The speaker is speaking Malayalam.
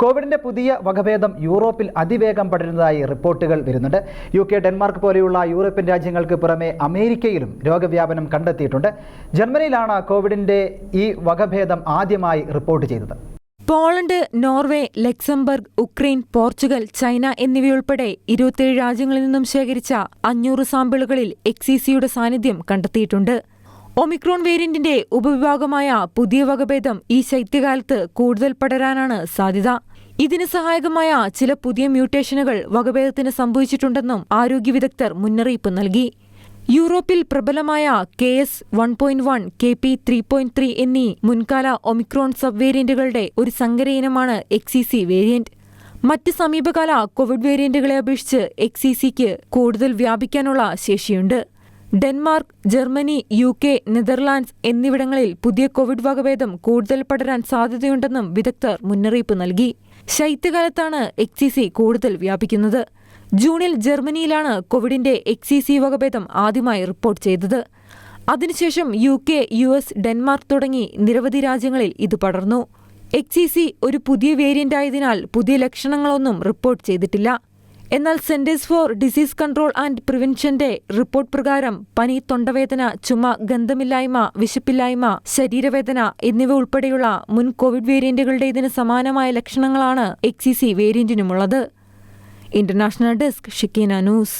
കോവിഡിന്റെ പുതിയ വകഭേദം യൂറോപ്പിൽ അതിവേഗം പടരുന്നതായി റിപ്പോർട്ടുകൾ വരുന്നുണ്ട്. UK, ഡെൻമാർക്ക് പോലെയുള്ള യൂറോപ്യൻ രാജ്യങ്ങൾക്ക് പുറമെ അമേരിക്കയിലും രോഗവ്യാപനം കണ്ടെത്തിയിട്ടുണ്ട്. ജർമ്മനിയിലാണ് കോവിഡിന്റെ ഈ വകഭേദം ആദ്യമായി റിപ്പോർട്ട് ചെയ്തത്. Poland, Norway, Luxembourg, Ukraine, Portugal, China എന്നിവയുൾപ്പെടെ 27 രാജ്യങ്ങളിൽ നിന്നും ശേഖരിച്ച 500 സാമ്പിളുകളിൽ XECയുടെ സാന്നിധ്യം കണ്ടെത്തിയിട്ടുണ്ട്. ഒമിക്രോൺ വേരിയന്റിന്റെ ഉപവിഭാഗമായ പുതിയ വകഭേദം ഈ ശൈത്യകാലത്ത് കൂടുതൽ പടരാനാണ് സാധ്യത. ഇതിന് സഹായകമായ ചില പുതിയ മ്യൂട്ടേഷനുകൾ വകഭേദത്തിന് സംഭവിച്ചിട്ടുണ്ടെന്നും ആരോഗ്യ വിദഗ്ധർ മുന്നറിയിപ്പ് നൽകി. യൂറോപ്പിൽ പ്രബലമായ KS 1.1, KP 3.3 എന്നീ മുൻകാല ഒമിക്രോൺ സബ് വേരിയന്റുകളുടെ ഒരു സങ്കരയിനമാണ് XEC വേരിയന്റ്. മറ്റ് സമീപകാല കോവിഡ് വേരിയന്റുകളെ അപേക്ഷിച്ച് XECക്ക് കൂടുതൽ വ്യാപിക്കാനുള്ള ശേഷിയുണ്ട്. ഡെൻമാർക്ക്, ജർമ്മനി, UK, നെതർലാൻഡ്സ് എന്നിവിടങ്ങളിൽ പുതിയ കോവിഡ് വകഭേദം കൂടുതൽ പടരാൻ സാധ്യതയുണ്ടെന്നും വിദഗ്ധർ മുന്നറിയിപ്പ് നൽകി. ശൈത്യകാലത്താണ് XEC കൂടുതൽ വ്യാപിക്കുന്നത്. ജൂണിൽ ജർമ്മനിയിലാണ് കോവിഡിന്റെ XEC വകഭേദം ആദ്യമായി റിപ്പോർട്ട് ചെയ്തത്. അതിനുശേഷം UK, US, ഡെൻമാർക്ക് തുടങ്ങി നിരവധി രാജ്യങ്ങളിൽ ഇത് പടർന്നു. XEC ഒരു പുതിയ വേരിയന്റ് ആയതിനാൽ പുതിയ ലക്ഷണങ്ങളൊന്നും റിപ്പോർട്ട് ചെയ്തിട്ടില്ല. എന്നാൽ centres for disease control and പ്രിവെൻഷന്റെ റിപ്പോർട്ട് പ്രകാരം പനി, തൊണ്ടവേദന, ചുമ, ഗന്ധമില്ലായ്മ, വിശപ്പില്ലായ്മ, ശരീരവേദന എന്നിവ ഉൾപ്പെടെയുള്ള മുൻ കോവിഡ് വേരിയന്റുകളുടേതിന് സമാനമായ ലക്ഷണങ്ങളാണ് XEC വേരിയന്റിനുമുള്ളത്. International desk, Shikkeena news.